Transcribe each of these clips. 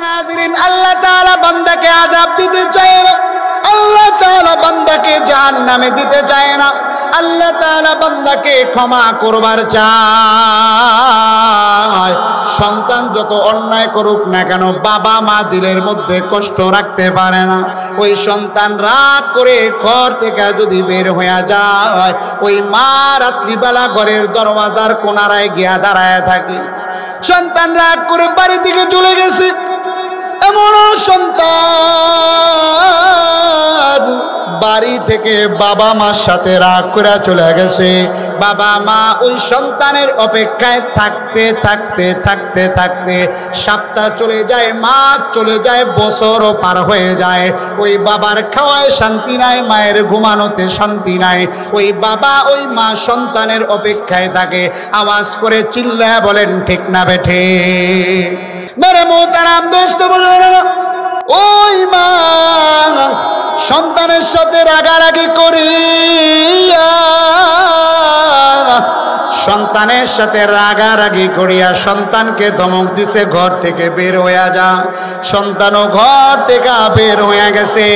নাজরিন, আল্লাহ তাআলা বান্দাকে আযাব দিতে চায় না, আল্লাহ তাআলা বান্দাকে জাহান্নামে দিতে চায় না, আল্লাহ তাআলা বান্দাকে ক্ষমা করবার চায়। সন্তান যত অন্যায় করুক না কেন, বাবা মা দিলের মধ্যে কষ্ট রাখতে পারে না। ওই সন্তান রাগ করে ঘর থেকে যদি বের হয়ে যায়, ওই মা রাত্রিবেলা ঘরের দরওয়াজার কোনারায় গিয়া দাঁড়ায় থাকে। সন্তান রাগ করে বাড়ি থেকে চলে গেছে, এমন সন্তান বাড়ি থেকে বাবা মার সাথে রাগ করে চলে গেছে। বাবা মা ওই সন্তানের অপেক্ষায় থাকতে থাকতে থাকতে থাকতে সপ্তাহ চলে যায়, মাস চলে যায়, বছরও পার হয়ে যায়। ওই বাবার খাওয়ায় শান্তি নাই, মায়ের ঘুমানোতে শান্তি নাই। ওই বাবা ওই মা সন্তানের অপেক্ষায় থাকে। আওয়াজ করে চিল্লায় বলেন ঠিক না বেঠে? মেরে মোহতারাম দোস্ত বুজুর্গ, ওই মা সন্তানের সাথে রাগারাগি করিয়া, সন্তানের সাথে রাগারাগি করিয়া সন্তানকে ধমক দিছে ঘর থেকে বের হইয়া যা। সন্তানও ঘর থেকে বের হইয়া গেছে।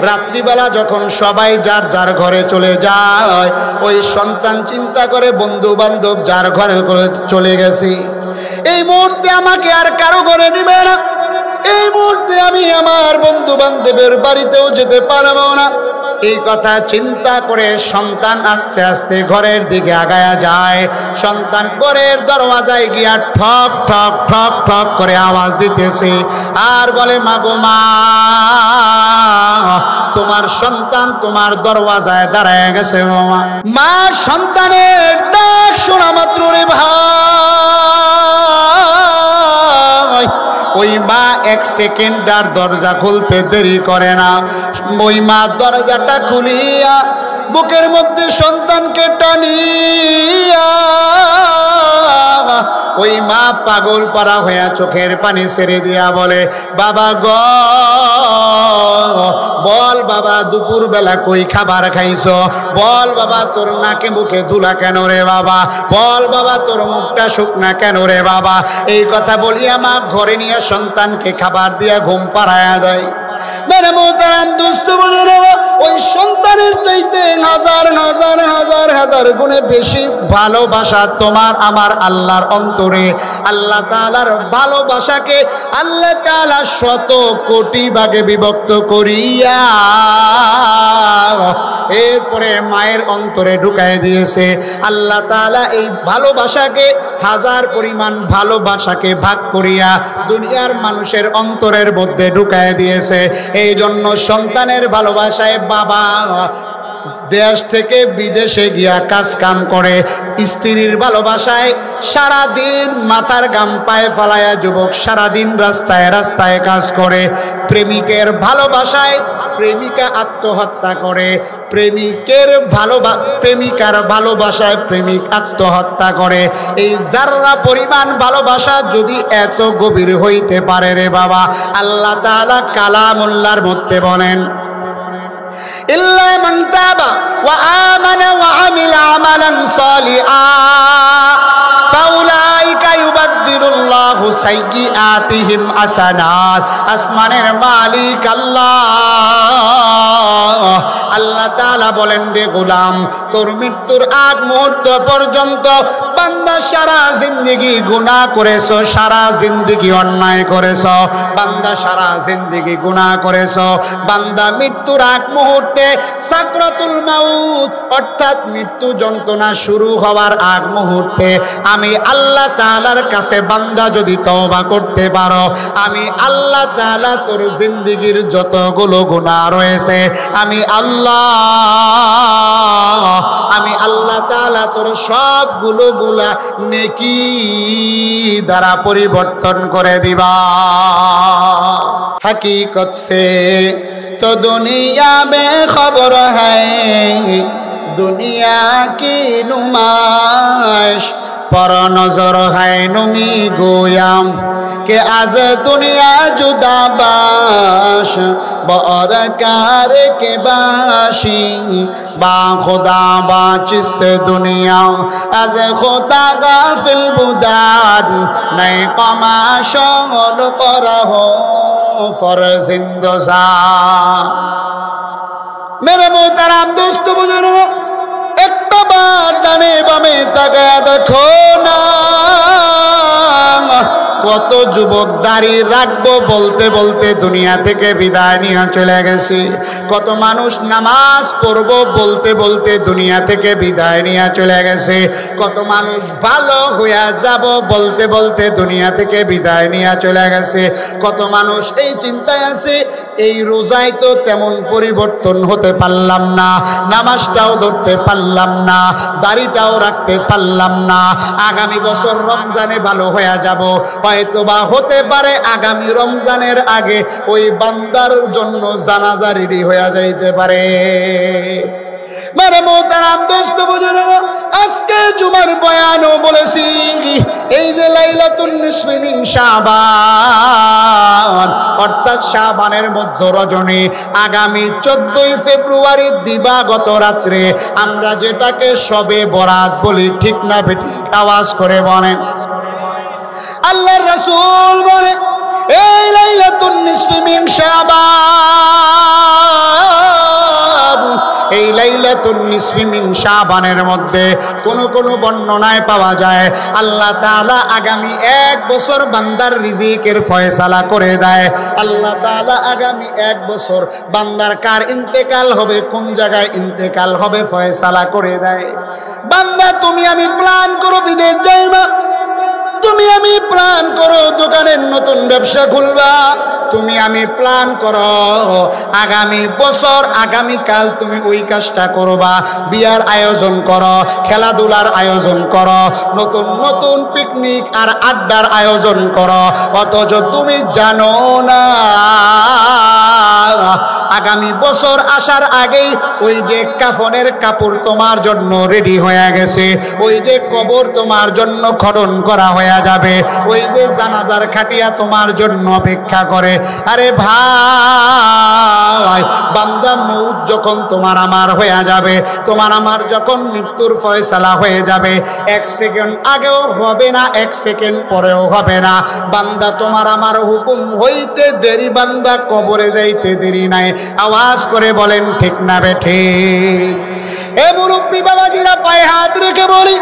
রাত্রিবেলা যখন সবাই যার যার ঘরে চলে যায়, ওই সন্তান চিন্তা করে বন্ধু বান্ধব যার ঘরে চলে গেছে, এই মুহূর্তে আমাকে আর কারো ঘরে নিবে না, এই মুহূর্তে আমি আমার বন্ধু বান্ধবের বাড়িতেও যেতে পারবো না। এই কথা চিন্তা করে সন্তান আস্তে আস্তে ঘরের দিকে আগায়া যায়। সন্তান ঘরের দরওয়াজায় গিয়া ঠক ঠক ঠক ঠক করে আওয়াজ দিতেছে আর বলে, মাগো মা, তোমার সন্তান তোমার দরওয়াজায় দাঁড়ায় গেছে। মা সন্তানের ডাক শোনা মাত্র রে ভাই, ওই মা এক সেকেন্ড আর দরজা খুলতে দেরি করে না। ওই মা দরজাটা খুলিয়া বুকের মধ্যে সন্তানকে টানিয়া, ওই মা পাগল পারা হইয়া চোখের পানি ছেড়ে দিয়া বলে, বাবা গো, বল বাবা দুপুর বেলা কই খাবার খাইছ? বল বাবা তোর নাকে মুখে ধুলা কেন রে বাবা? বল বাবা তোর মুখটা শুকনা কেন রে বাবা? এই কথা বলিয়া মা ঘরে নিয়ে সন্তানকে খাবার দিয়া ঘুম পাড়ায়া দেয়। মেরে মোহতারাম দোস্ত বুজুর্গ, ওই সন্তানের চাইতে হাজার হাজার হাজার হাজার গুণে বেশি ভালোবাসা তোমার আমার আল্লাহর অন্তরে। আল্লাহ তাআলার ভালোবাসাকে আল্লাহ তাআলা শত কোটি ভাগে বিভক্ত করিয়া এরপরে মায়ের অন্তরে ঢুকায় দিয়েছে। আল্লাহ তাআলা এই ভালোবাসাকে হাজার পরিমাণ ভালোবাসাকে ভাগ করিয়া দুনিয়ার মানুষের অন্তরের মধ্যে ঢুকায় দিয়েছে। এই জন্য সন্তানের ভালোবাসায় বাবা দেশ থেকে বিদেশে গিয়া কাজ কাম করে, স্ত্রীর ভালোবাসায় সারাদিন মাথার গাম পায়ে ফেলায়া যুবক সারাদিন রাস্তায় রাস্তায় কাজ করে, প্রেমিকের ভালোবাসায় প্রেমিকা আত্মহত্যা করে, প্রেমিকার ভালোবাসায় প্রেমিক আত্মহত্যা করে। এই যাররা পরিমাণ ভালোবাসা যদি এত গভীর হইতে পারে রে বাবা, আল্লাহ তাআলা কালামুল্লাহর মধ্যে বলেন, ইল্লা মান তাবা ওয়া আমানা ওয়া আমিলা আমালান সালিহা ফাউলাইকা ইউবাদদিলুল্লাহু সাইয়্যাতিহিম হাসানাত। আসমানের মালিক আল্লাহ, আল্লাহ তাআলা বলেন, রে গোলাম, তোর মৃত্যুর আগ মুহূর্ত পর্যন্ত বান্দা সারা জিন্দেগি গুনাহ করেছো, সারা জিন্দেগি অন্যায় করেছো, বান্দা সারা জিন্দেগি গুনাহ করেছো। বান্দা মৃত্যুর আগ মুহূর্তে সাকরাতুল মাউত অর্থাৎ মৃত্যু যন্ত্রণা শুরু হওয়ার আগ মুহূর্তে আমি আল্লাহ তাআলার কাছে বান্দা যদি তওবা করতে পারো, আমি আল্লাহ তাআলা তোর জিন্দেগির যতগুলো গুনাহ রয়েছে আমি আল্লাহ তাআলা তোর সবগুলো গুলা নেকি দ্বারা পরিবর্তন করে দিবা। हकीकत से तो दुनिया में खबर है, दुनिया की नुमाइश पर नजर है नुमी गोयाम के आज दुनिया जुदा बाश बरकार के बाशी बा खुदा बा चिस्त दुनिया आज खुदा गाफिल बुदान नए कमाशल करा हो फरजिंदोजा। मेरे मोहतरम दोस्त बुजुर्ग एक बार डाने बामे ताकाया देखो ना কত যুবক দাড়ি রাখবো বলতে বলতে দুনিয়া থেকে বিদায় নিয়ে চলে গেছে। কত মানুষ নামাজ পড়বো বলতে বলতে দুনিয়া থেকে বিদায় নিয়ে চলে গেছে। কত মানুষ ভালো হয়ে যাব বলতে বলতে দুনিয়া থেকে বিদায় নিয়ে চলে গেছে। কত মানুষ এই চিন্তায় আছে এই রোজায় তো তেমন পরিবর্তন হতে পারলাম না, নামাজটাও ধরতে পারলাম না, দাড়িটাও রাখতে পারলাম না, আগামী বছর রমজানে ভালো হয়ে যাব। হয়তোবা হতে পারে আগামী রমজানের আগে ওই বান্দার জন্য জানাজা রেডি হয়ে যাইতে পারে। मेरे मोहतरम दोस्त बुजुर्ग আজকে জুমার বয়ানও বলেছি এই যে লাইলাতুন নিসফি মিন শাবান অর্থাৎ শাবানের মধ্য রজনী আগামী 14 ফেব্রুয়ারি দিবাগত রাত্রে আমরা যেটাকে শবে বরাত বলি, ঠিক না বেঠিক? আওয়াজ করে বলেন। আল্লাহর রাসূল বলে এই লাইলাতুন নিসফি মিন শাবান, এই লাইলাতুন নিসফি মিন শাবানের মধ্যে কোন কোন বর্ণনায় পাওয়া যায় আল্লাহ তাআলা আগামী 1 বছর বান্দার রিজিকের ফয়সালা করে দেয়। আল্লাহ তাআলা আগামী 1 বছর বান্দার কার ইন্তেকাল হবে, কোন জায়গায় ইন্তেকাল হবে ফয়সালা করে দেয়। বান্দা তুমি আমি প্ল্যান করো বিদেশ যাইবা, তুমি আমি প্ল্যান করো দোকানের নতুন ব্যবসা খুলবা, তুমি আমি প্ল্যান করো আগামী বছর আগামীকাল তুমি ওই কাজটা করবা, বিয়ার আয়োজন করো, খেলাধুলার আয়োজন করো, নতুন নতুন পিকনিক আর আড্ডার আয়োজন করো, অথচ তুমি জানো না আগামী বছর আসার আগেই ওই যে কাফনের কাপড় তোমার জন্য রেডি হয়ে গেছে, ওই যে কবর তোমার জন্য খনন করা হয়ে যাবে, ওই যে জানাজার খাটিয়া তোমার জন্য অপেক্ষা করে। আরে ভাই বান্দা মউত যখন তোমার আমার হয়ে যাবে, তোমার আমার যখন মৃত্যুর ফয়সালা হয়ে যাবে, 1 সেকেন্ড আগেও হবে না, 1 সেকেন্ড পরেও হবে না। বান্দা তোমার আমার হুকুম হইতে দেরি, বান্দা কবরে যাইতে দেরি নাই। আওয়াজ করে বলেন ঠিক না বেঠিক? এ মুরব্বী বাবাজিরা পায়ে হাত রেখে বলি,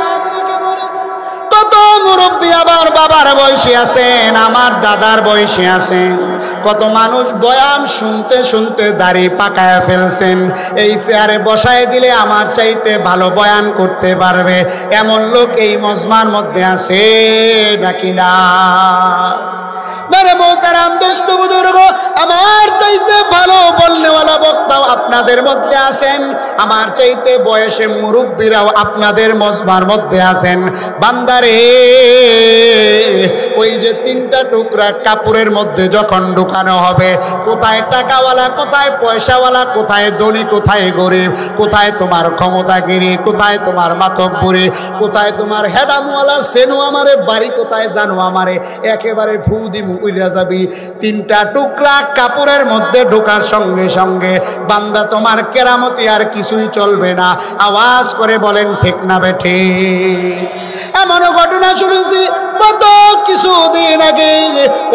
কত মুরব্বী আবার বাবার বয়সে আছেন, আমার দাদার বয়সে আছেন, কত মানুষ বয়ান শুনতে শুনতে দাড়ি পাকায়া ফেলছেন। এই চেয়ারে বসায় দিলে আমার চাইতে ভালো বয়ান করতে পারবে এমন লোক এই মজমার মধ্যে আছে নাকি না? मेरे मोहतरम दोस्त बुजुर्ग আমার চাইতে ভালো বলনেওয়ালা বক্তাও আপনাদের মধ্যে আছেন, আমার চাইতে বয়সে মুরব্বীরাও আপনাদের মজমার মধ্যে আছেন। বান্দারে ওই যে 3টা টুকরা কাপড়ের মধ্যে যখন ঢুকানো হবে, কোথায় টাকাওয়ালা, কোথায় পয়সাওয়ালা, কোথায় ধনী, কোথায় গরিব, কোথায় তোমার ক্ষমতাগিরি, কোথায় তোমার মাতব্বরি, কোথায় তোমার হেডামওয়ালা সেনু আমারে বাড়ি, কোথায় জানো আমারে একেবারে ফু দিমু উইরা যাবি। 3টা টুকরা কাপড়ের মধ্যে ঢোকার সঙ্গে সঙ্গে বান্দা তোমার কেরামতি আর কিছুই চলবে না। আওয়াজ করে বলেন ঠিক না বেঠিক? এমন ঘটনা শুনেছি কত কিছুদিন আগে,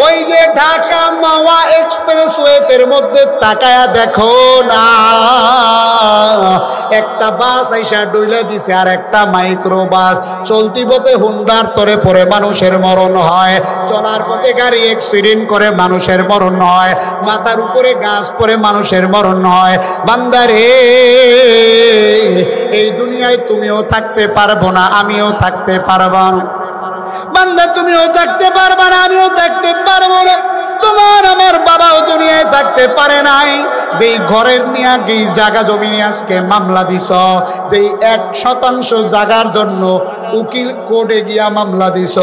ওই যে ঢাকা মাওয়া এক্সপ্রেসওয়ের মধ্যে তাকায়া দেখো না, একটা বাস আইসা ডুইলে দিছে আর একটা মাইক্রো বাস। চলতি পথে হুন্ডার তরে পরে মানুষের মরণ হয়, চলার পথে গাড়ি অ্যাক্সিডেন্ট করে মানুষের মরণ হয়, মাথার উপরে গাছ পরে মানুষের মরণ হয়। বান্দারে এই দুনিয়ায় তুমিও থাকতে পারবো না, আমিও থাকতে পারবো না। বান্দা তুমিও থাকতে পারবা না, আমিও থাকতে পারবো না। তোমার আমার বাবাও দুনিয়ায় থাকতে পারে নাই, যেই ঘরের নিয়ে যেই জায়গা জমি নিয়ে আজকে মামলা দিছ, যেই 1% জায়গার জন্য উকিল কোর্টে গিয়া মামলা দিছ,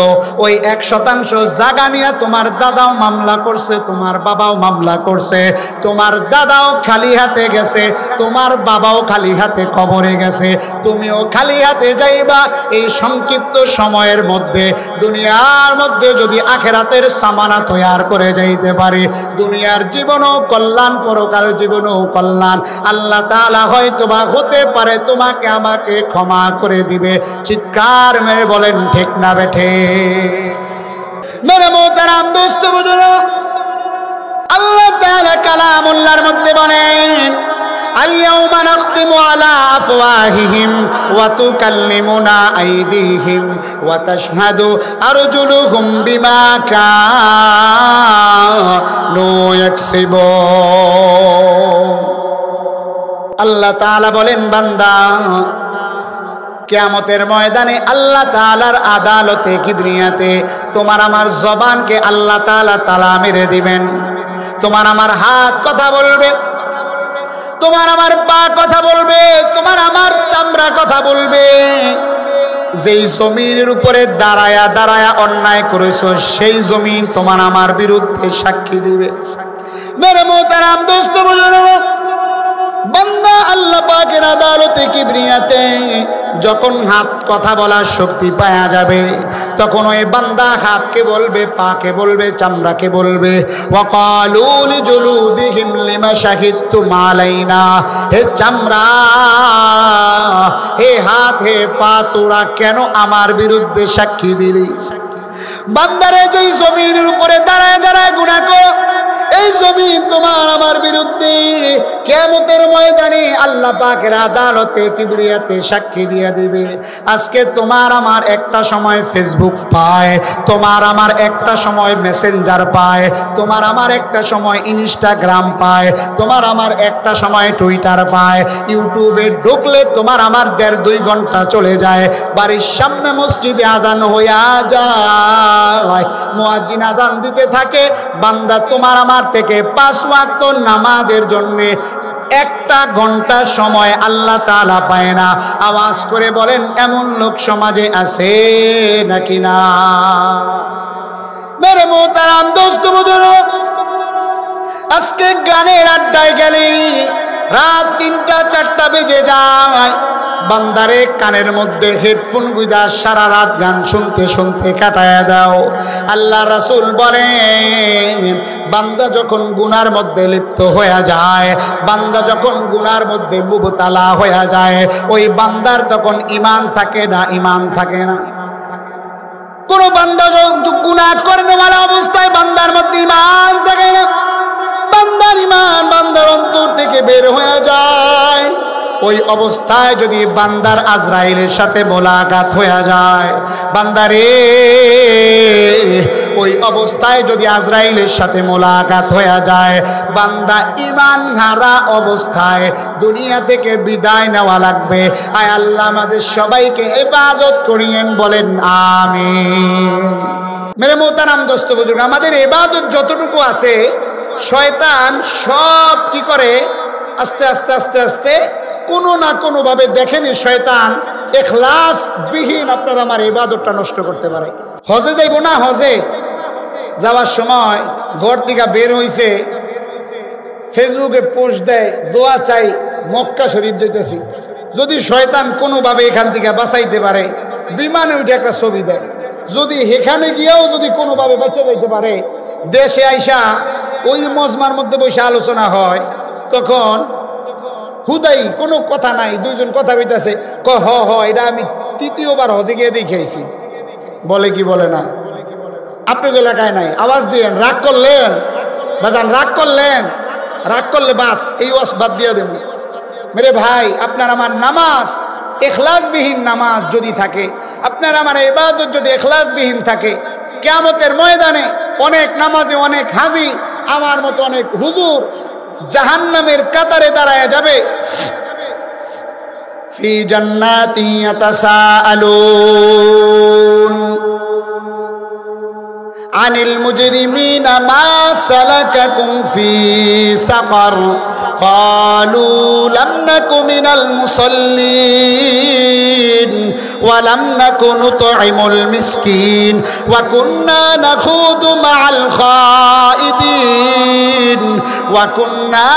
ওই 1% জায়গা নিয়ে তোমার দাদাও মামলা করছে, তোমার বাবাও মামলা করছে। তোমার দাদাও খালি হাতে গেছে, তোমার বাবাও খালি হাতে কবরে গেছে, তুমিও খালি হাতে যাইবা। এই সংক্ষিপ্ত সময়ের মধ্যে দুনিয়ার মধ্যে যদি আখিরাতের সামানা তৈয়ার করে যাইতে পারে, দুনিয়ার জীবনও কল্যাণ, পরকাল জীবনও কল্যাণ। আল্লাহ তাআলা হয়তোবা হতে পারে তোমাকে আমাকে ক্ষমা করে দিবে। চিৎকার মেরে বলেন ঠিক না বেঠে? মেরে মোহতারাম দোস্ত বুজুর্গ, আল্লাহ তাআলা কালামুল্লাহর মধ্যে বলেন, اليوم نختم على أفواههم وتكلمنا أيديهم وتشهد أرجلهم بما كانوا يكسبون। আল্লাহ তাআলা বলেন, বান্দা কিয়ামতের ময়দানে আল্লাহ তাআলার আদালতে কিবরিয়াতে তোমার আমার জবানকে আল্লাহ তাআলা তালা মেরে দিবেন। তোমার আমার হাত কথা বলবে, তোমার আমার পা কথা বলবে, তোমার আমার চামড়া কথা বলবে। যেই জমিনের উপরে দাঁড়ায়া দাঁড়ায়া অন্যায় করেছো, সেই জমিন তোমার আমার বিরুদ্ধে সাক্ষী দিবে। মেরে মোহতারাম দোস্ত বুজুর্গ, বান্দা আল্লাহ পাকের আদালতে কিবরিয়াতে যখন হাত কথা বলার শক্তি পাওয়া যাবে, তখন ওই বান্দা হাতকে বলবে, পাকে বলবে, চামড়াকে বলবে, ওয়াকালু লিজুলুদিহিম লিমা শাহিদতুম আলাইনা, হে চামড়া, হে হাত, হে পা, তোরা কেন আমার বিরুদ্ধে সাক্ষী দিলি? বান্দারে যেই জমিনের উপরে দাঁড়ায় দাঁড়ায় গুনাহ করো, এই জমিন তোমার আমার বিরুদ্ধে কিয়ামতের ময়দানে আল্লাহ পাকের আদালতে কিবরিয়াতে সাক্ষী দিয়ে দিবে। আজকে তোমার আমার একটা সময় ফেসবুক পায়, তোমার আমার একটা সময় মেসেঞ্জার পায়, তোমার আমার একটা সময় ইনস্টাগ্রাম পায়, তোমার আমার একটা সময় টুইটার পায়। ইউটিউবে ঢুকলে তোমার আমার 1.5-2 ঘন্টা চলে যায়। বাড়ির সামনে মসজিদে আজান হইয়া যায়, মুয়াজ্জিন আজান দিতে থাকে, বান্দা তোমার আমার থেকে 5 ওয়াক্ত নামাজের জন্য 1 ঘন্টা সময় আল্লাহ তাআলা পায় না। আওয়াজ করে বলেন, এমন লোক সমাজে আছে নাকি না? মেরে মোহতারাম দোস্ত বুজুর্গ, আজকে গানের আড্ডায় গেলে রাত 3টা-4টা বেজে যায়। বান্দারে কানের মধ্যে হেডফোন গুঁজা সারা রাত গান শুনতে শুনতে কাটায়া দাও। আল্লাহ রাসূল বলেন, বান্দা যখন গুনার মধ্যে লিপ্ত হয়ে যায়, বান্দা যখন গুনার মধ্যে মুবতালা হয়ে যায়, ওই বান্দার তখন ঈমান থাকে না, ঈমান থাকে না। কোন বান্দা যখন গুনাহ করে নেওয়ালা অবস্থায় বান্দার মধ্যে ঈমান থাকে না, বান্দার ঈমান বান্দার অন্তর থেকে বের হয়ে যায়। ওই অবস্থায় যদি বান্দার আজরাইলের সাথে মোলাকাত হয়ে যায়, বান্দারে ওই অবস্থায় যদি আজরাইলের সাথে মোলাকাত হয়ে যায়, বান্দা ঈমান হারা অবস্থায় দুনিয়া থেকে বিদায় নেওয়া লাগবে। আয় আল্লাহ আমাদের সবাইকে ইবাদত করিয়েন, বলেন আমিন। মেরে মোহতারাম দোস্ত বুজুর্গ, আমাদের ইবাদত যতটুকু আছে, শয়তান সব কি করে, আস্তে আস্তে আস্তে আস্তে কোনো না কোনো ভাবে দেখেনি শয়তান ইখলাস বিহীন আপনার আমার ইবাদতটা নষ্ট করতে পারে। হজে যাইব না, হজে যাওয়ার সময় ঘর থেকে বের হইছে, ফেসবুকে পোস্ট দেয়, দোয়া চাই, মক্কা শরীফ যেতেছি। যদি শয়তান কোনোভাবে এখান থেকে বাঁচাইতে পারে, বিমানে উঠে একটা ছবি দেয়। যদি এখানে গিয়েও যদি কোনোভাবে বেঁচে যাইতে পারে, দেশে আইসা ওই মজমার মধ্যে বসে আলোচনা হয়, তখন হুদাই কোনো কথা নাই, দুইজন কথা বলতেছে, হ এটা আমি 3য়বার হজে গিয়ে দেখাইছি, বলে কি বলে না? আপনাকে এলাকায় নাই, আওয়াজ দিয়েন। রাগ করলেন বাজান, রাগ করলেন, রাগ করলে বাস এই ওয়াজ বাদ দিয়ে দেব। মেরে ভাই, আপনার আমার নামাজ ইখলাসবিহীন নামাজ যদি থাকে, আপনার আমার ইবাদত যদি ইখলাসবিহীন থাকে, কিয়ামতের ময়দানে অনেক নামাজে অনেক হাজি, আমার মতো অনেক হুজুর জাহান্নামের কাতারে দাঁড়ায় যাবে। ফি জান্নাতি ইয়াতাসাআলুন আনিল মুজরিমিনা মা সালাকাকুম ফি সাকার ক্বালু লাম নাকু মিনাল মুসাল্লিন ওয়া লাম নাকু নুতঈমুল মিসকিন ওয়া কুন্না নাখুদু মাআল খাইদিন ওয়া কুন্না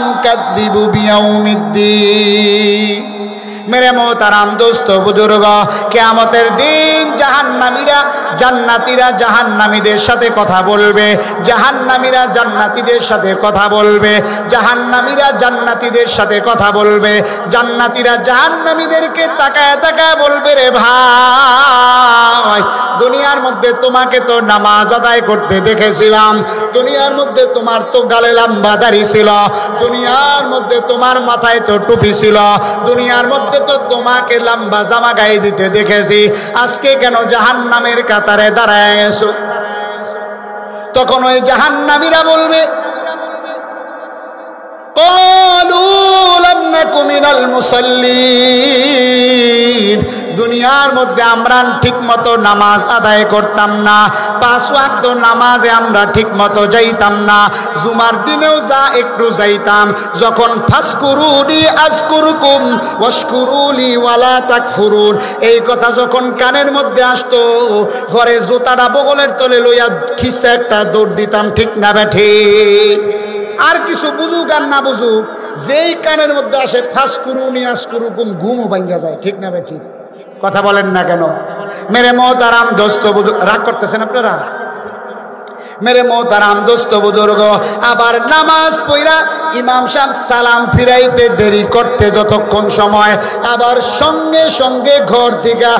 নুকাযযিবু বিয়াউমিদ্দিন। मेरे मोहतरम दोस्तों बुजुर्ग कियामतेर दिन জাহান্নামীরা জান্নাতীরা জাহান্নামীদের সাথে কথা বলবে, জাহান্নামীরা জান্নাতীদের সাথে কথা বলবে, জাহান্নামীরা জান্নাতীদের সাথে কথা বলবে, জান্নাতীরা জাহান্নামীদেরকে তাকায় তাকায় বলবে, রে ভাই দুনিয়ার মধ্যে তোমাকে তো নামাজ আদায় করতে দেখেছিলাম, দুনিয়ার মধ্যে তোমার তো গালে লম্বা দাড়ি ছিল, দুনিয়ার মধ্যে তোমার মাথায় তো টুপি ছিল, দুনিয়ার মধ্যে তো তোমাকে লম্বা জামা গায়ে দিতে দেখেছি, আজকে কেন জাহান্নামের কাতারে দাঁড়ায় গেছো? তখন ওই জাহান্নামীরা বলবে, ক্বালু লাম নাকু মিনাল মুসাল্লিন, দুনিয়ার মধ্যে আমরা ঠিকমতো নামাজ আদায় করতাম না, 5 ওয়াক্ত নামাজে আমরা ঠিকমতো যাইতাম না, জুমার দিনেও যা একটু যাইতাম, যখন ফাসকুরুনি আযকুরুকুম ওয়াশকুরুলি ওয়ালা তাকফুরুন এই কথা যখন কানের মধ্যে আসতো, ঘরে জুতাটা বগলের তলে লইয়া খিসে একটা দৌড় দিতাম, ঠিক না বেঠিক? আর কিছু বুঝুক আর না বুঝুক, যেই কানের মধ্যে আসে ফাসকুরুনি আযকুরুকুম ঘুমও ভাঙ্গা যায়, ঠিক না বেঠিক? কথা বলেন না কেন? মেরে মোহতারাম দোস্ত বুজুর্গ, রাগ করতেছেন আপনারা? মেরে মোহতারাম দোস্ত বুজুর্গ, আবার নামাজ পড়া ইমাম সাহেব সালাম ফিরাইতে দেরি করতে যতক্ষণ সময়, আবার সঙ্গে সঙ্গে ঘর থেকে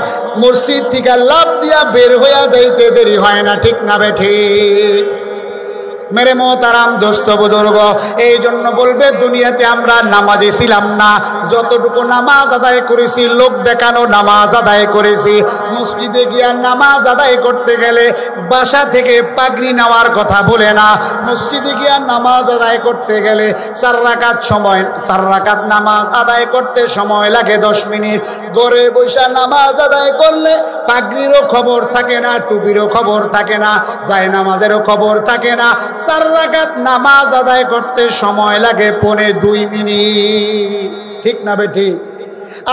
মসজিদ থেকে লাফ দিয়া বের হইয়া যাইতে দেরি হয় না, ঠিক না বেঠিক? मेरे मोहताराम दोस्त बुजुर्ग এই জন্য বলবে দুনিয়াতে আমরা নামাজি ছিলাম না, যতটুকু নামাজ আদায় করেছি লোক দেখানো নামাজ আদায় করেছি। মসজিদে গিয়া নামাজ আদায় করতে গেলে বাসা থেকে পাগড়ি নেওয়ার কথা বলে না, মসজিদে গিয়া নামাজ আদায় করতে গেলে 4 রাকাত নামাজ আদায় করতে সময় লাগে 10 মিনিট। ঘরে বসে নামাজ আদায় করলে পাগড়িরও খবর থাকে না, টুপিরও খবর থাকে না, যায় নামাজেরও খবর থাকে না। 4 রাকাত নামাজ আদায় করতে সময় লাগে 2.25 মিনিট, ঠিক না বেঠিক?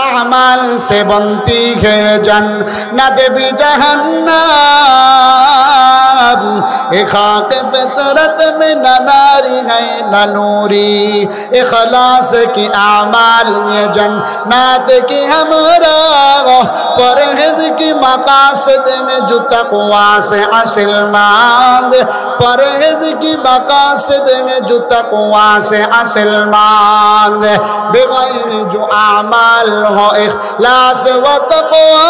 আমাল সে বনতি হে জান্নাত বি জাহান্নাম, এ খাক ফিতরত মে না নারি है ना नूरी, इखलास की आमाल ये जन्नत की हमरा, परहेज की मकासद में जो तक़वा से हासिल मंद, परहेज की मकासद में जो तक़वा से हासिल मंद, बगैर जो आमाल हो इखलास व तक़वा,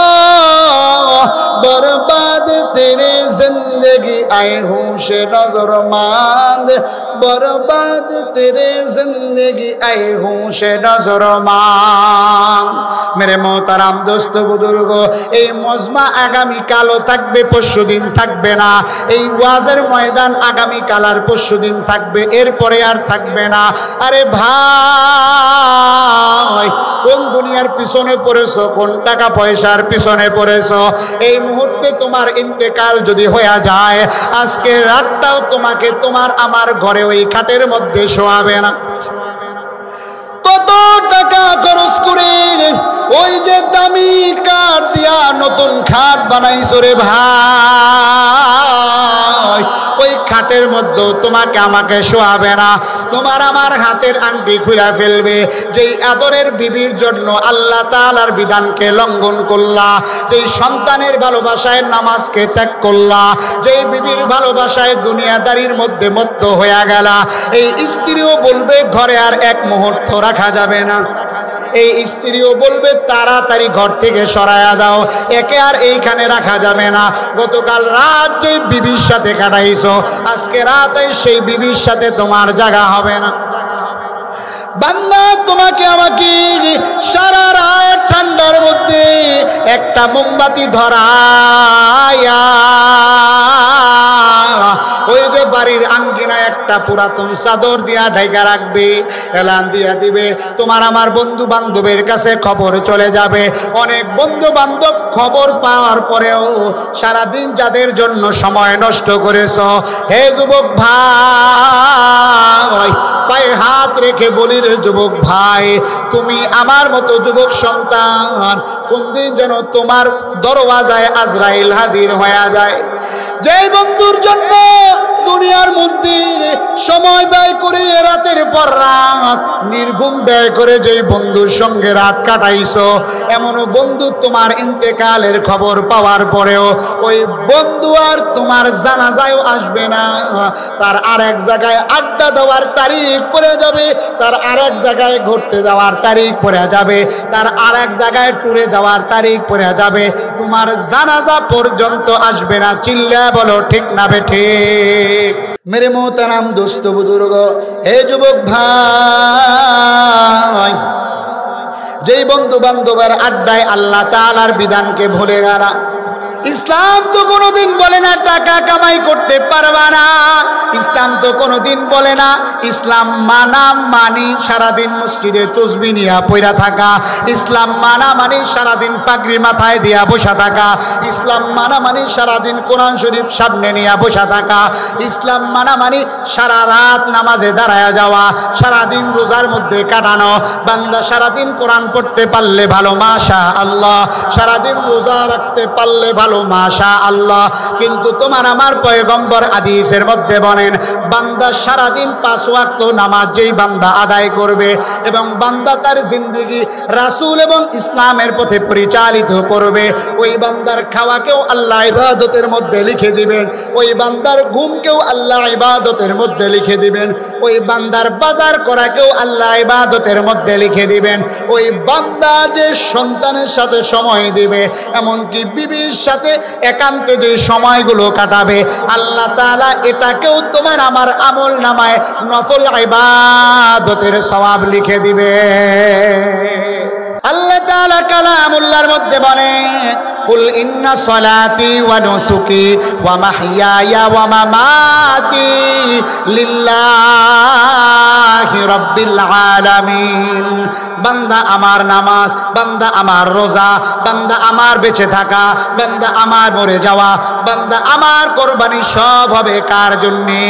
बर्बाद तेरी जिंदगी आए होश नजरमंद, बर्बाद तेरे जिंदगी आए होश नजरमंद। मेरे मोहतरम दोस्त बुजुर्ग এই মজমা আগামী কালও থাকবে, পরশুদিন থাকবে না। এই ওয়াজের ময়দান আগামী কাল আর পরশুদিন থাকবে, এরপরে আর থাকবে না। আরে ভাই কোন দুনিয়ার পিছনে পড়েছো, কোন টাকা পয়সার পিছনে পড়েছো? এই মুহূর্তে তোমার ইন্তেকাল যদি হয়ে যায়, আজকে রাতটাও তোমাকে তোমার আমার ঘরে ওই খাটের মধ্যে শোয়াবে না। কত টাকা খরচ করে ওই যে দামি কাঠ দিয়া নতুন খাট বানাইছো রে ভাই, ওই খাটের মধ্যে তোমাকে আমাকে শোয়াবে না। তোমার আমার হাতের আংটি খুলে ফেলবে। যেই আদরের বিবির জন্য আল্লাহ তাআলার বিধানকে লঙ্ঘন করলা, যেই সন্তানের ভালোবাসায় নামাজকে ত্যাগ করলা, যেই বিবির ভালোবাসায় দুনিয়াদারির মধ্যে মত্ত হয়ে গেলা, এই স্ত্রীও বলবে ঘরে আর এক মুহূর্ত রাখা যাবে না। এই স্ত্রীও বলবে তাড়াতাড়ি ঘর থেকে সরায়া দাও, একে আর এইখানে রাখা যাবে না। গতকাল রাত যে বিবির সাথে কাটাইছো, আজকে রাতে সেই বিবির সাথে তোমার জায়গা হবে না। বান্দা তোমাকে আমাকে সারা রাত ঠান্ডার মধ্যে একটা মোমবাতি ধরায়া ওই এই যে বাড়ির আঙ্গিনায় একটা পুরাতন চাদর দিয়া ঢাকা রাখবে, এলান দিয়া দিবে, তোমার আমার বন্ধু বান্ধবের কাছে খবর চলে যাবে। অনেক বন্ধু বান্ধব খবর পাওয়ার পরেও সারাদিন যাদের জন্য সময় নষ্ট করেছ, হে যুবক ভাই, পায়ে হাত রেখে বলি রে যুবক ভাই, তুমি আমার মতো যুবক সন্তান কোন দিন যেন তোমার দরওয়াজায় আজরাইল হাজির হয়ে যায়। যেই বন্ধুর জন্য দুনিয়ার মধ্যে সময় ব্যয় করে রাতের পর রাত নির্ঘুম ব্যয় করে যেই বন্ধুর সঙ্গে রাত কাটাইছো, এমন বন্ধু তোমার ইন্তেকালের খবর পাওয়ার পরেও ওই বন্ধু আর তোমার জানাজায়ও আসবে না। তার আরেক জায়গায় আড্ডা দেওয়ার তারিখ পড়ে যাবে, তার আরেক জায়গায় ঘুরতে যাওয়ার তারিখ পড়ে যাবে, তার আরেক জায়গায় ট্যুরে যাওয়ার তারিখ পড়ে যাবে, তোমার জানাজা পর্যন্ত আসবে না। চিল্লা বলো ঠিক না বেঠিক? মেরে মোহতারাম দোস্ত বুজুর্গ, হে যুবক ভাই, যেই বন্ধু বান্ধবের আড্ডায় আল্লাহ তাআলার বিধানকে ভুলে গেল। ইসলাম তো কোনোদিন বলে না টাকা কামাই করতে পারবা না, ইসলাম তো কোনোদিন বলে না ইসলাম মানি সারাদিন মসজিদে তসবিহ নিয়া পইরা থাকা, ইসলাম মানি সারাদিন পাগড়ি মাথায় দিয়া বসা থাকা, ইসলাম মানি সারাদিন কোরআন শরীফ সামনে নিয়া বসা থাকা, ইসলাম মানি সারা রাত নামাজে দাঁড়ায়া যাওয়া, সারাদিন রোজার মধ্যে কাটানো। বান্দা সারাদিন কোরআন পড়তে পারলে ভালো, মাশা আল্লাহ, সারাদিন রোজা রাখতে পারলে ভালো, মাশা আল্লাহ। কিন্তু তোমার আমার পয়গম্বর হাদিসের মধ্যে বলেন, বান্দা সারাদিন 5 ওয়াক্ত নামাজ যেই বান্দা আদায় করবে এবং বান্দা তার জিন্দেগি রাসূল এবং ইসলামের পথে পরিচালিত করবে, ওই বান্দার খাওয়াকেও আল্লাহ ইবাদতের মধ্যে লিখে দিবেন, ওই বান্দার ঘুমকেও আল্লাহ ইবাদতের মধ্যে লিখে দিবেন, ওই বান্দার বাজার করাকেও আল্লাহ ইবাদতের মধ্যে লিখে দিবেন, ওই বান্দা যে সন্তানের সাথে সময় দিবে, এমনকি বিবির সাথে একান্তে যে সময়গুলো কাটাবে, আল্লাহ তাআলা এটাকেও তোমার আমার আমল নামায় নফল ইবাদতের সওয়াব লিখে দিবে। আল্লাহ তাআলা কালামুল্লাহর মধ্যে বলেন, কুল ইন্না সলাতি ওয়া নুসুকি ওয়া মাহইয়ায়া ওয়া মামাতি লিল্লাহি রাব্বিল আলামিন। বান্দা আমার নামাজ, বান্দা আমার রোজা, বান্দা আমার বেঁচে থাকা, বান্দা আমার মরে যাওয়া, বান্দা আমার কোরবানি সব হবে কার জন্যে?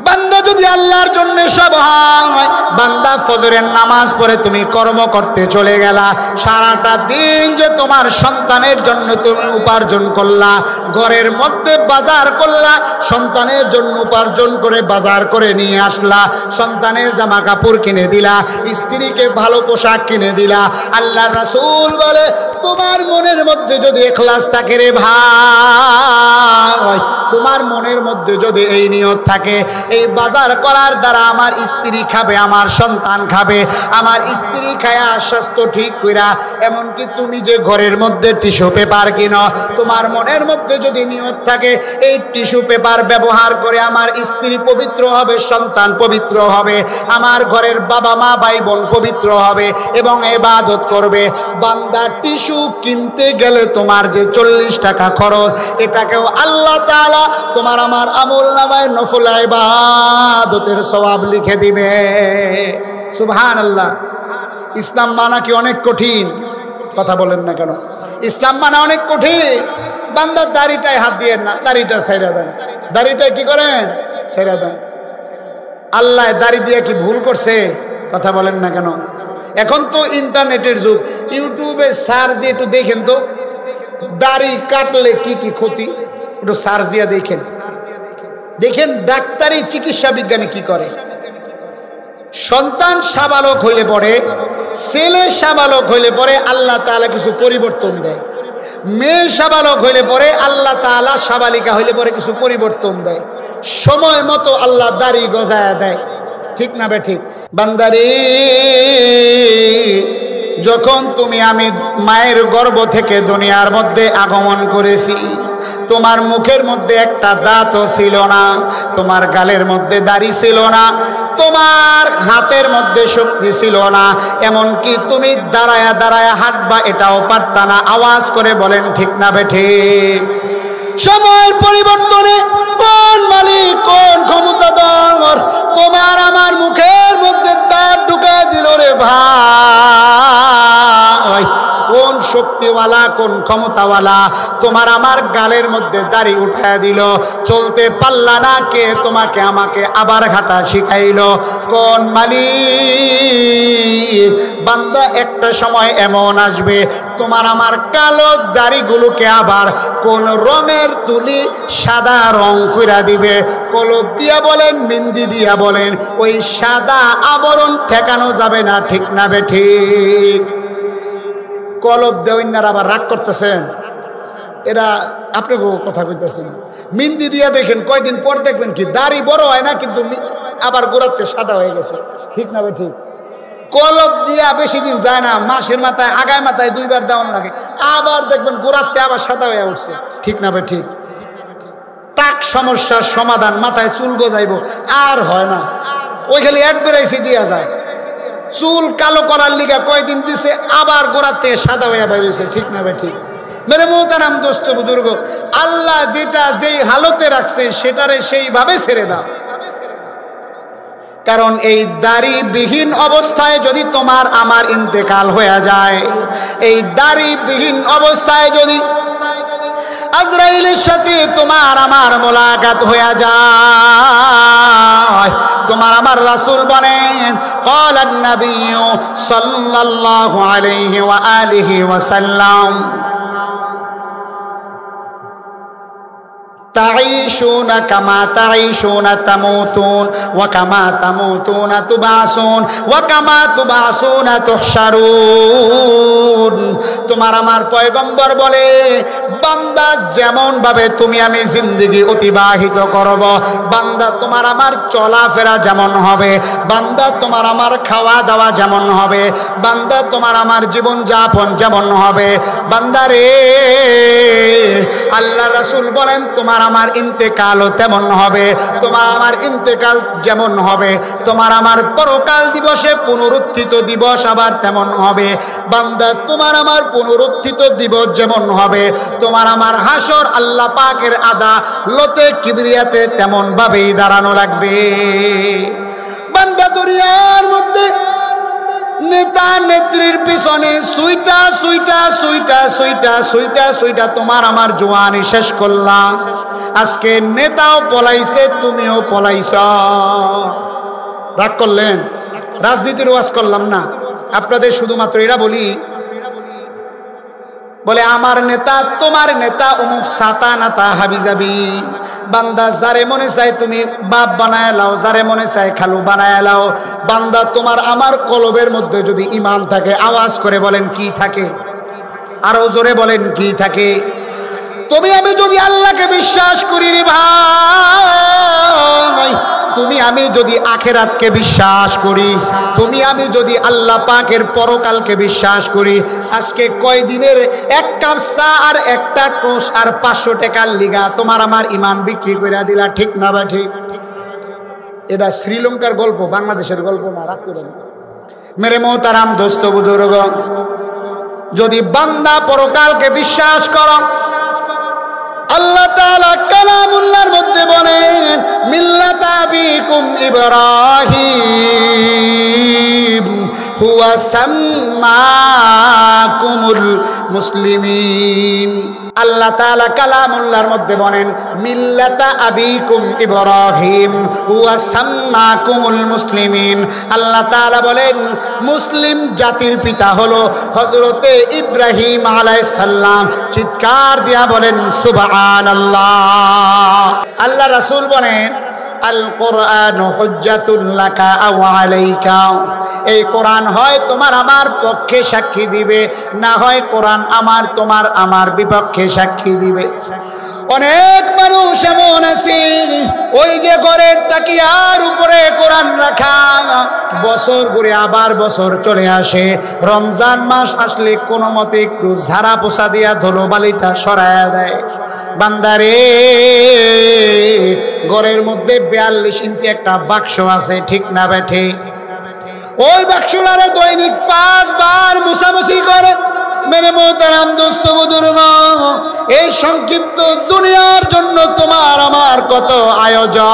বান্দা যদি আল্লাহর জন্য সব হয়, বান্দা ফজরের নামাজ পড়ে তুমি কর্ম করতে চলে গেলা, সারাটা দিন যে তোমার সন্তানের জন্য তুমি উপার্জন করলা, ঘরের মধ্যে বাজার করলা, সন্তানের জন্য উপার্জন করে বাজার করে নিয়ে আসলা, সন্তানের জামা কাপড় কিনে দিলা, স্ত্রীকে ভালো পোশাক কিনে দিলা। আল্লাহ রাসূল বলে, তোমার মনের মধ্যে যদি ইখলাস থাকে রে ভাই, তোমার মনের মধ্যে যদি এই নিয়ত থাকে, এই বাজার করার দ্বারা আমার স্ত্রী খাবে, আমার সন্তান খাবে, আমার স্ত্রী খায়া স্বাস্থ্য ঠিক কইরা, এমনকি তুমি যে ঘরের মধ্যে টিস্যু পেপার কিনো, তোমার মনের মধ্যে যদি নিয়ত থাকে এই টিস্যু পেপার ব্যবহার করে আমার স্ত্রী পবিত্র হবে, সন্তান পবিত্র হবে, আমার ঘরের বাবা মা ভাই বোন পবিত্র হবে এবং ইবাদত করবে। বান্দা টিস্যু কিনতে গেলে তোমার যে 40 টাকা খরচ, এটাকেও আল্লাহ তাআলা তোমার আমার আমল নামায় নফল ইবাদতের সওয়াব লিখে দিবে। সুবহানাল্লাহ। ইসলাম মানা কি অনেক কঠিন? কথা বলেন না কেন? ইসলাম মানা অনেক কঠিন। বান্দার দাড়িটায় হাত দিয়েন না, দাড়িটা ছেড়ে দেন। দাড়িটায় কি করেন? ছেড়ে দেন। আল্লাহ দাড়ি দিয়ে কি ভুল করছে? কথা বলেন না কেন? এখন তো ইন্টারনেটের যুগ, ইউটিউবে সার্চ দিয়ে একটু দেখেন তো, দাড়ি কাটলে কি কি ক্ষতি, একটু সার্চ দিয়ে দেখেন। দেখেন ডাক্তারি চিকিৎসা বিজ্ঞানী কি করে। সন্তান সাবালক হইলে পরে, ছেলে সাবালক হইলে পরে আল্লাহ তাআলা কিছু পরিবর্তন দেয়, মেয়ে সাবালক হইলে পরে আল্লাহ তাআলা সাবালিকা হইলে পরে কিছু পরিবর্তন দেয়, সময় মতো আল্লাহ দাড়ি গজায়া দেয়। ঠিক না বে ঠিক? বান্দারে, যখন তুমি আমি মায়ের গর্ভ থেকে দুনিয়ার মধ্যে আগমন করেছি, তোমার মুখের মধ্যে একটা দাঁতও ছিল না, তোমার গালের মধ্যে দাড়ি ছিল না, তোমার হাতের মধ্যে শক্তি ছিল না, এমনকি তুমি দাঁড়ায়া দাঁড়ায়া হাঁটবা এটাও পারতা না। আওয়াজ করে বলেন ঠিক না বেঠিক? সময়ের পরিবর্তনে কোন মালিক, কোন ক্ষমতাধর তোমার আমার মুখের মধ্যে দাঁত ঢুকায় দিল রে ভাই? কোন শক্তিওয়ালা, কোন ক্ষমতাওয়ালা তোমার আমার গালের মধ্যে দাড়ি উঠায় দিল? চলতে পারলা না, কে তোমাকে আমাকে আবার হাঁটা শিখাইল? কোন মালিক? বান্দা একটা সময় এমন আসবে তোমার আমার কালো দাড়িগুলোকে আবার কোন রঙের তুলি সাদা রং কইরা দিবে। কলব দিয়া বলেন, মেহেন্দি দিয়া বলেন, ওই সাদা আবরণ ঠেকানো যাবে না, ঠিক না বে ঠিক? কলব দেওয়ার আবার রাগ করতেছেন, এরা আপনাকে কথা কইতেছেন। মেহেন্দি দিয়া দেখেন, কয়দিন পর দেখবেন কি দাড়ি বড় হয় না, কিন্তু আবার গোড়াতে সাদা হয়ে গেছে, ঠিক না বে ঠিক? কলব দিয়া বেশি দিন যায় না, মাসের মাথায় আগায় মাথায় দুইবার দেওয়ান লাগে, আবার দেখবেন গোড়াতে আবার সাদা হয়ে উঠছে, ঠিক না বে ঠিক? টাক সমস্যার সমাধান, মাথায় চুল গজাইব আর হয় না, ওই খালি এক বেড়াইছে দিয়া যায়। চুল কালো করার লিগা কয়দিন দিছে, আবার গোড়ার থেকে সাদা হয়ে বেরিয়েছে, ঠিক না ভাই ঠিক? মেরে মোহতারাম দোস্ত বুজুর্গ, আল্লাহ যেটা যেই হালতে রাখছে সেটারে সেইভাবে ছেড়ে দাও। কারণ এই দাড়িবিহীন অবস্থায় যদি তোমার আমার ইন্তেকাল হয়ে যায়, এই দাড়িবিহীন অবস্থায় যদি আজরাইলের সাথে তোমার আমার মোলাকাত হয়ে যায়, তোমার আমার রাসূল বলেন, ক্বালান নাবিয়্যু সাল্লাল্লাহু আলাইহি ওয়া আলিহি ওয়া সাল্লাম, তাঈশুনা কামা তাঈশুনা তামুতুন ওয়া কামা তামুতুনা তুবাসুন ওয়া কামা তুবাসুনা তুহশারুন। তোমার আমার পয়গম্বর বলে, বান্দা যেমন ভাবে তুমি আমি জিন্দেগি অতিবাহিত করব, বান্দা তোমার আমার চলাফেরা যেমন হবে, বান্দা তোমার আমার খাওয়া দাওয়া যেমন হবে, বান্দা তোমার আমার জীবন যাপন যেমন হবে, বান্দারে আল্লাহ রাসূল বলেন তোমার আমার ইন্তেকালও তেমন হবে। তোমার আমার ইন্তেকাল যেমন হবে, তোমার আমার পরকাল দিবসে পুনরুত্থিত দিবস আবার তেমন হবে। বান্দা তোমার আমার পুনরুত্থিত দিবস যেমন হবে, তোমার আমার হাসর আল্লাহ পাকের আদালতে কিবরিয়াতে তেমন ভাবেই দাঁড়ানো লাগবে। বান্দা দুনিয়ার মধ্যে নেতা নেত্রীর পিছনে সুইটা সুইটা সুইটা সুইটা সুইটা সুইটা তোমার আমার জোয়ানি শেষ করলাম। আজকে নেতাও পলাইছে, তুমিও পলাইছ। রাগ করলেন? রাজনীতির ওয়াজ করলাম না, আপনাদের শুধুমাত্র এরা বলে আমার নেতা তোমার নেতা অমুক সাতা নাতা হাবি যাবি। বান্দা যারে মনে চায় তুমি বাপ বানায় লাও, যারে মনে চায় খালু বানায় লাও। বান্দা তোমার আমার কলবের মধ্যে যদি ঈমান থাকে, আওয়াজ করে বলেন কি থাকে? আরো জোরে বলেন কি থাকে? তুমি আমি যদি আল্লাহকে বিশ্বাস করি রে ভাই, তুমি আমি যদি আখেরাতকে বিশ্বাস করি, তুমি আমি যদি আল্লাহ পাকের পরকালকে বিশ্বাস করি, আজকে কয়দিনের এক কাপ চা আর একটা টোস্ট আর 500 টাকার লিগা তোমার আমার ঈমান বিক্রি করে দিলা, ঠিক না বা ঠিক? এটা শ্রীলঙ্কার গল্প, বাংলাদেশের গল্প না, রাগ করে না। মেরে মোহতারাম দোস্ত বুজুর্গ, যদি বান্দা পরকালকে বিশ্বাস করো, আল্লাহ তাআলা কালামুল্লাহর মধ্যে বলেন, মিল্লাতা আবিকুম ইব্রাহিম হুয়া সাম্মাকুমুল মুসলিমিন। আল্লাহ তাআলা কালামুল্লাহর মধ্যে বলেন, মিল্লাতা আবিকুম ইব্রাহিম হুয়া সাম্মাকুমুল মুসলিমিন। আল্লাহ তাআলা বলেন, মুসলিম জাতির পিতা হলো হযরতে ইব্রাহিম আলাইহিস সালাম। চিৎকার দিয়া বলেন সুবহানাল্লাহ। আল্লাহ রাসূল বলেন, আল কোরআন হুজ্জাতুল লাকা আও আলাইকা। এই কোরআন হয় তোমার আমার পক্ষে সাক্ষী দিবে, না হয় কোরআন তোমার আমার বিপক্ষে সাক্ষী দিবে। অনেক মানুষ এমন আছে, ওই যে ঘরের তাকিয়ার উপরে কোরআন রাখা, বছর ঘুরে আবার বছর চলে আসে, রমজান মাস আসলে কোনো মতে একটু ঝাড়া পোছা দিয়া ধুলোবালিটা সরায়া দেয়। বান্দারে, ঘরের মধ্যে 42 ইঞ্চি একটা বাক্স আছে, ঠিক না বেঠে? ওই বাক্সটারে দৈনিক 5 বার মুছামুছি করে, মেরে মোহতারাম দোস্ত বুজুর্গ, এই সংক্ষিপ্ত দুনিয়ার জন্য তোমার আমার কত আয়োজন,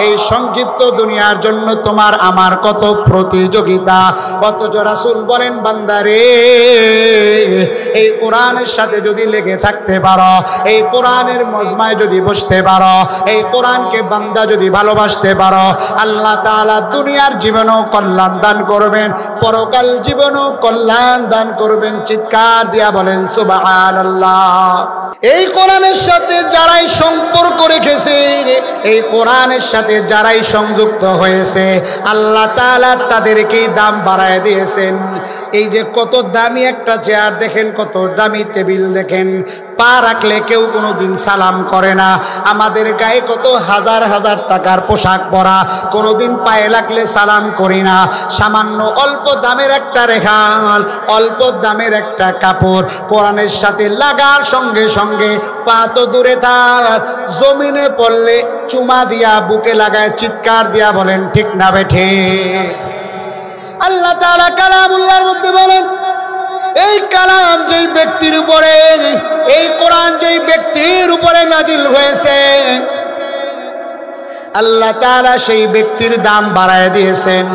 এই সংক্ষিপ্ত দুনিয়ার জন্য তোমার আমার কত প্রতিযোগিতা। অথচ রাসূল বলেন, বান্দারে এই কোরআনের সাথে যদি লেগে থাকতে পারো, এই কোরআনের মজমায় যদি বসতে পারো, এই কোরআনকে বান্দা যদি ভালোবাসতে পারো, আল্লাহ তাআলা দুনিয়ার জীবনেও কল্যাণ দান করবেন, পরকাল জীবনেও কল্যাণ দান করবেন। চিৎকার দিয়া বলেন সুবহানাল্লাহ। এই কোরআনের সাথে যারাই সম্পর্ক রেখেছে, এই কোরআনের সাথে যারাই সংযুক্ত হয়েছে, আল্লাহ তাআলা তাদেরকে দাম বাড়ায় দিয়েছেন। এই যে কত দামি একটা চেয়ার দেখেন, কত দামি টেবিল দেখেন, পা রাখলে কেউ কোনোদিন সালাম করে না। আমাদের গায়ে কত হাজার হাজার টাকার পোশাক পরা, কোনোদিন পায়ে লাগলে সালাম করি না। সামান্য অল্প দামের একটা রেখাল, অল্প দামের একটা কাপড় কোরআনের সাথে লাগার সঙ্গে সঙ্গে পা তো দূরে থাক, জমিনে পড়লে চুমা দিয়া বুকে লাগায় চিৎকার দিয়া বলেন ঠিক না বেঠে? আল্লাহ তাআলা কালামুল্লাহর মধ্যে বলেন, এই কালাম যেই ব্যক্তির উপরে, এই কোরআন যেই ব্যক্তির উপরে নাজিল হয়েছে, আল্লাহ তাআলা সেই ব্যক্তির দাম বাড়ায় দিয়েছেন।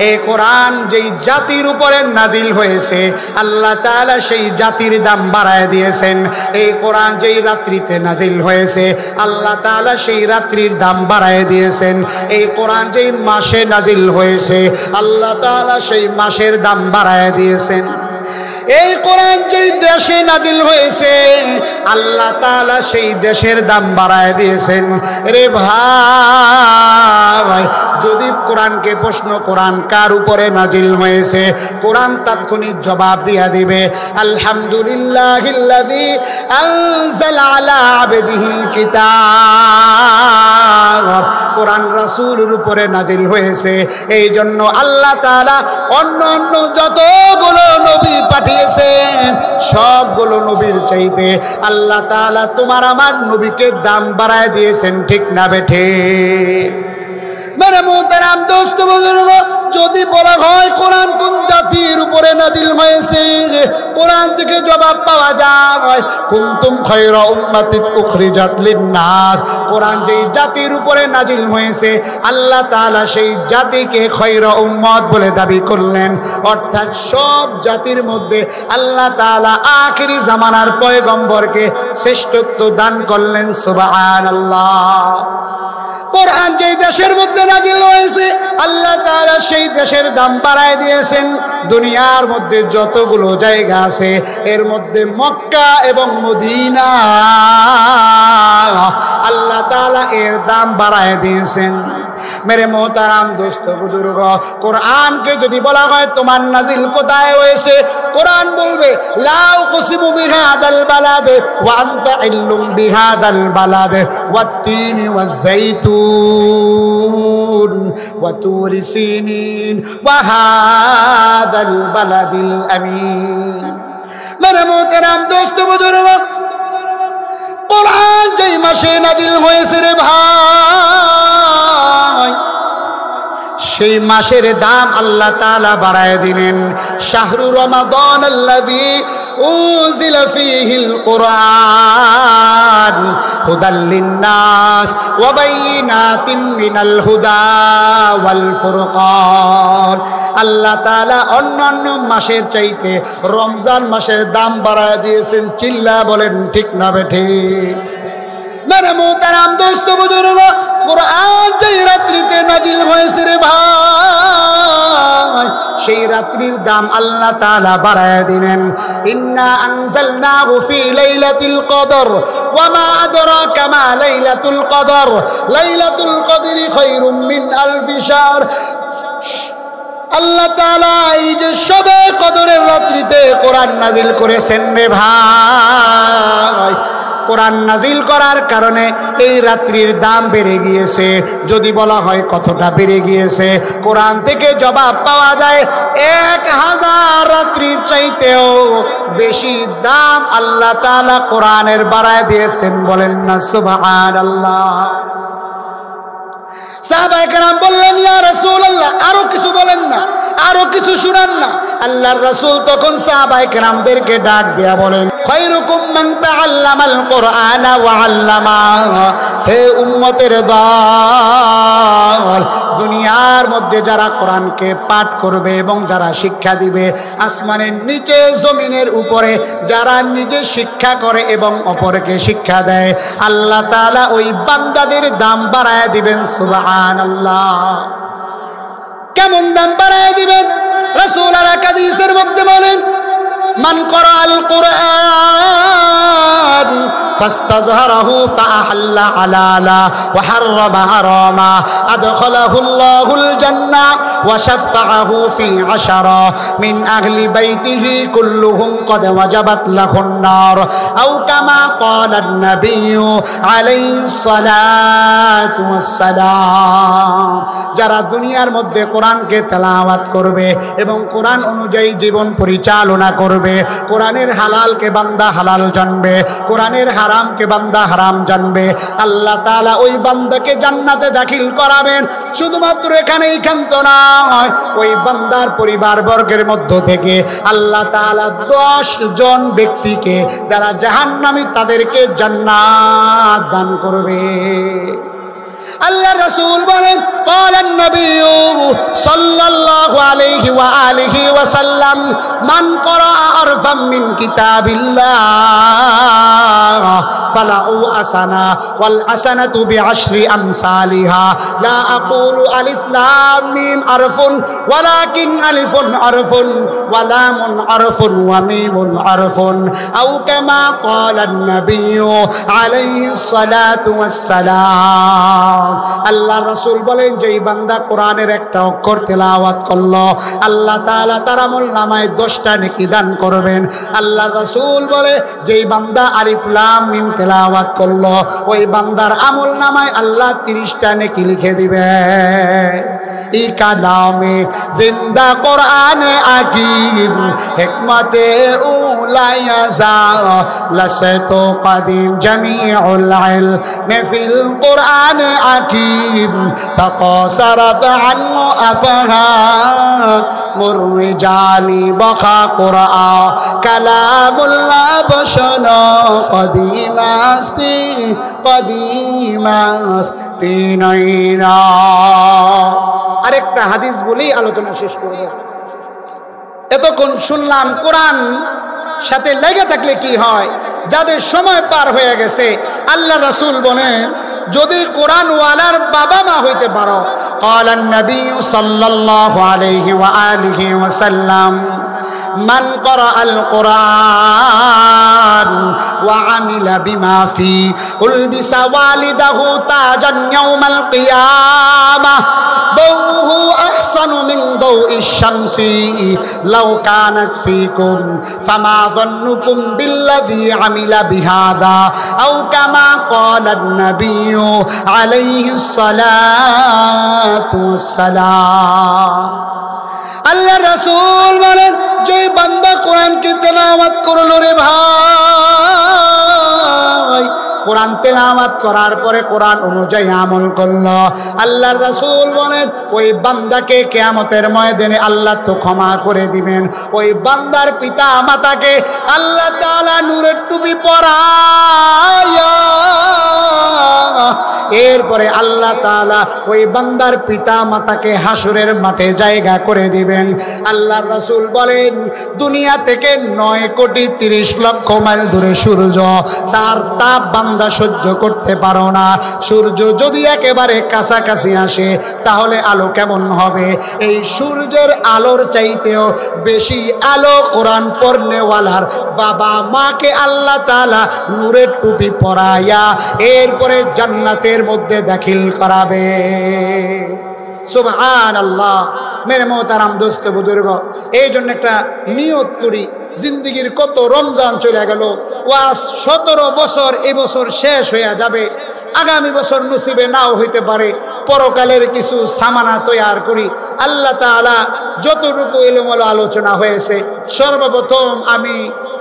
এই কোরআন যেই জাতির উপরে নাজিল হয়েছে, আল্লাহ তাআলা সেই জাতির দাম বাড়ায় দিয়েছেন। এই কোরআন যেই রাত্রিতে নাজিল হয়েছে, আল্লাহ তাআলা সেই রাত্রির দাম বাড়ায় দিয়েছেন। এই কোরআন যেই মাসে নাজিল হয়েছে, আল্লাহ তাআলা সেই মাসের দাম বাড়ায় দিয়েছেন। এই কোরআন যেই দেশে নাজিল হয়েছে, আল্লাহ তাআলা সেই দেশের দাম বাড়ায় দিয়েছেন। রে ভাই, যদি কোরআনকে প্রশ্ন কোরআন কার উপরে নাজিল হয়েছে, কোরআন তাৎক্ষণিক জবাব দিয়া দিবে, আলহামদুলিল্লাহিল্লাযী আনজালা আলা আবদিহিল কিতাব। কোরআন রাসূলের উপরে নাজিল হয়েছে। এই জন্য আল্লাহ তাআলা অন্য অন্য যতগুলো নবী পাঠিয়েছেন, সবগুলো নবীর চাইতে আল্লাহ তাআলা তোমার আমার নবীকে দাম বাড়ায় দিয়েছেন। ঠিক না বেঠে? মেরে মোহতারাম দোস্ত বুজুর্গ, যদি বলা হয় কোরআন কোন জাতির উপরে নাজিল হয়েছে, কোরআন থেকে জবাব পাওয়া যায়, কুনতুম খায়রা উম্মাতিন উখরিজাত লিন-নাস। কোরআন যেই জাতির উপরে নাজিল হয়েছে, আল্লাহ তাআলা সেই জাতিকে খায়রা উম্মত বলে দাবি করলেন। অর্থাৎ সব জাতির মধ্যে আল্লাহ তাআলা আখিরি জামানার পয়গম্বরকে শ্রেষ্ঠত্ব দান করলেন। সুবহানাল্লাহ। কোরআন যেই দেশের মধ্যে নাজিল হয়েছে, আল্লাহ তাআলা সেই দেশের দাম বাড়ায় দিয়েছেন। দুনিয়ার মধ্যে যতগুলো জায়গা আছে, এর মধ্যে মক্কা এবং মদিনা, আল্লাহ তাআলা এর দাম বাড়ায় দিয়েছেন। মেরে মোহতারাম দোস্ত বুজুর্গ, কোরআনকে যদি বলা হয় তোমার নাজিল কোথায় হয়েছে, কোরআন বলবে লা উকসিমু বিহাদাল বালাদ ওয়া আনতা ইল্লুম বিহাদাল বালাদ ওয়াত-তিনি ওয়াজ-যাইতুন ওয়া তুরি সিনিন ওয়া হাদাল বালাদিল আমিন। মেরে মোহতারাম দোস্ত বুজুর্গ, কোরআন যেই মাসে নাজিল হয়েছে রে ভাই, সেই মাসের দাম আল্লাহ তাআলা বাড়ায় দিলেন। শাহরু রমাদান আল্লাযী উনজিলা ফীহিল কুরআন হুদাল লিন-নাস ওয়া বাইয়িনাতিন মিনাল হুদা ওয়াল ফুরকান। আল্লাহ তাআলা অন্যান্য মাসের চাইতে রমজান মাসের দাম বাড়ায় দিয়েছেন। চিল্লা বলেন ঠিক না বেঠে? মেরে মোহতারাম দোস্ত বুজুর্গ, কোরআন যেই রাত্রিতে নাজিল হয়েছে রে ভাই, সেই রাত্রির দাম আল্লাহ তাআলা বাড়ায় দিলেন। ইন্না আনজালনাহু ফি লাইলাতিল কদর ওয়া মা আদরাকা মা লাইলাতুল কদর লাইলাতুল কদরি খায়রুম মিন আলফি শাহর। আল্লাহ তাআলা এই যে শবে কদরের রাত্রিতে কোরআন নাজিল করেছেন রে ভাই, কোরআন নাজিল করার কারণে এই রাত্রির দাম বেড়ে গিয়েছে। যদি বলা হয় কতটা বেড়ে গিয়েছে, কোরআন থেকে জবাব পাওয়া যায় 1000 রাত্রির চাইতেও বেশি দাম আল্লাহ তাআলা কোরআনের বাড়ায় দিয়েছেন। বলেন না সুবহানাল্লাহ। সাহাবায়ে কেরাম বললেন, ইয়া রাসূলুল্লাহ, আরো কিছু বলেন না। আরো কিছু শুনান না। আল্লাহর রাসূল তখন সাহাবায়ে কেরামদেরকে ডাক দিয়া বলেন, খায়রুকুম মান তাআল্লামাল কুরআনা ওয়া আল্লামা। হে উম্মতের দল, দুনিয়ার মধ্যে যারা কোরআনকে পাঠ করবে এবং যারা শিক্ষা দিবে, আসমানের নিচে জমিনের উপরে যারা নিজে শিক্ষা করে এবং অপরকে শিক্ষা দেয়, আল্লাহ তাআলা ওই বান্দাদের দাম বাড়ায় দিবেন। সুবহানাল্লাহ। কেমন দাম বাড়ায় দিবেন? রাসূল আর হাদিসের মধ্যে বলেন, মান করাআল কুরআন ফাস্তাযহারাহু ফাআহাল্লা হালালা ওয়া হাররামা হারামা আদখালাহুল্লাহুল জান্নাহ ওয়া শাফাআহু ফি 10 মিন আহলি বাইতিহি কুল্লুহুম ক্বাদ ওয়াজাবাত লাহুন নার আও কামা ক্বালান নাবিয়্যু আলাইহিস সালাতু ওয়াস সালাম। যারা দুনিয়ার মধ্যে কোরআনকে তেলাওয়াত করবে এবং কোরআন অনুযায়ী জীবন পরিচালনা করবে, কোরআনের হালালকে বান্দা হালাল জানবে, কোরআনের হারামকে বান্দা হারাম জানবে, আল্লাহ তাআলা ওই বান্দাকে জান্নাতে দাখিল করাবেন। শুধুমাত্র এখানেই ক্ষান্ত নয়, ওই বান্দার পরিবার বর্গের মধ্য থেকে আল্লাহ তাআলা 10 জন ব্যক্তিকে যারা জাহান্নামী তাদেরকে জান্নাত দান করবে। আল্লাহ রাসূল বলেন, ক্বালান নাবিয়্যু সাল্লাল্লাহু আলাইহি ওয়া আলিহি ওয়া সাল্লাম, মান ক্বারাআ আরফাম মিন কিতাবিল্লাহ ফালাহু হাসানা ওয়াল হাসানাতু বিআশরি আমসালিহা। লা আকুলু আলিফ লাম মিম আরফুন ওয়ালাকিন আলিফুন আরফুন ওয়া লামুন আরফুন ওয়া মিমুন আরফুন আও কামা ক্বালান নাবিয়্যু আলাইহিস সালাতু ওয়াস সালাম। আল্লাহ রাসূল বলেন, যেই বান্দা কোরআনের একটা অক্ষর তেলাওয়াত করলো, আল্লাহ তাআলা তার আমলনামায় 10টা নেকি দান করবেন। আল্লাহ রাসূল বলে, যেই বান্দা আলিফ লাম মিম তেলাওয়াত করলো, ওই বান্দার আমলনামায় আল্লাহ 30টা নেকি লিখে দিবে। ই কালামে জিন্দা কোরআনে আকিব হিকমতে উলায়াজা লাসাতু কাদিম জামিউল ইলম ফিল কোরআনে আকিব তাকাসারাত আনহু আফহাম মুরজালি বখা কোরআ কালামুল্লাহ বশনা কদিমাস্তি নাইনা। আরেকটা হাদিস বলেই আলোচনা শেষ করব। এতক্ষণ শুনলাম কোরআন সাথে লেগে থাকলে কি হয়। যাদের সময় পার হয়ে গেছে, আল্লাহ রাসূল বলেন, যদি কোরআন ওয়ালার বাবা মা হইতে পারো, ক্বালান নবী সাল্লাল্লাহু আলাইহি ওয়া আলিহি ওয়া সাল্লাম, মান ক্বারাআল কুরআন ওয়া আমিলা বিমা ফি উলবিসা ওয়ালিদাহু তাজান ইয়াউমাল কিয়ামাহ দাউহু আহসানু মিন দাউইশ শামসি লাউ কানাত ফিকুম ফামা যান্নুকুম বিল্লাযী আমিলা বিহাদা আও কামা ক্বালান নাবিয়্যু আলাইহিস সালাতু ওয়াস সালাম। আল্লাহ রাসূল বলেন, যে বান্দা কোরআনকে তেলাওয়াত করলো রে ভাই, কোরআন তেলাওয়াত করার পরে কোরআন অনুযায়ী আমল করলো, আল্লাহর রাসূল বলেন, ওই বান্দাকে কিয়ামতের ময়দানে আল্লাহ তো ক্ষমা করে দিবেন। ওই বান্দার পিতা মাতাকে আল্লাহ তাআলা নূরের টুপি পরায়া, এরপরে আল্লাহ তাআলা ওই বান্দার পিতা মাতাকে হাসরের মাঠে জায়গা করে দিবেন। আল্লাহর রাসূল বলেন, দুনিয়া থেকে 9,30,00,000 মাইল দূরে সূর্য, তার তাপ বান্দা সহ্য করতে পারো না। সূর্য যদি একেবারে কাছাকাছি আসে তাহলে আলো কেমন হবে? এই সূর্যের আলোর চাইতেও বেশি আলো কোরআন পড়নেওয়ালার বাবা মাকে আল্লাহ তাআলা নূরের টুপি পরাইয়া এরপরে জান্নাতের মধ্যে দাখিল করাবে। সুবহানাল্লাহ। মেরে মোহতারাম দোস্ত বুজুর্গ, এই জন্য একটা নিয়ত করি, জিন্দিগির কত রমজান চলে গেল, ওয়াজ 17 বছর এবছর শেষ হয়ে যাবে, আগামী বছর নসিবে নাও হইতে পারে। পরকালের কিছু সামানা তৈয়ার করি। আল্লাহ তাআলা যতটুকু এলোমেলো আলোচনা হয়েছে, সর্বপ্রথম আমি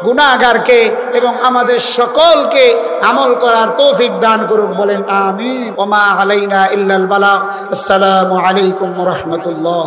গুনাহগারকে এবং আমাদের সকলকে আমল করার তৌফিক দান করুক, বলেন আমিন। ওয়া মা আলাইনা ইল্লাল বালাগ। আসসালামু আলাইকুম ওয়া রাহমাতুল্লাহ।